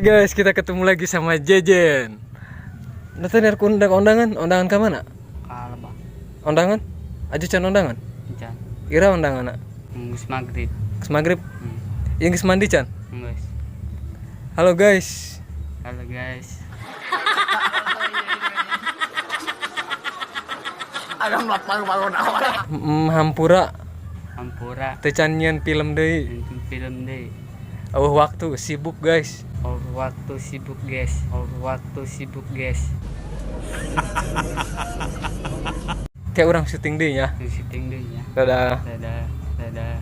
Guys, kita ketemu lagi sama Jejen. Nanti aku undangan ke mana? Kalabak. Undangan? Aja can undangan. Jan. Ira undangan nak. Ngus maghrib. Kes maghrib. Yang kes mandi can. Ngus. Halo guys. Halo guys. Hampura. Hampura. Teu can nyieun film deui. Nonton film deh. Eueuh waktu sibuk guys. Waktu sibuk guys. Waktu sibuk guys. Kayak orang syuting deui nya. Syuting deh ya. Dadah. Dadah. Dadah.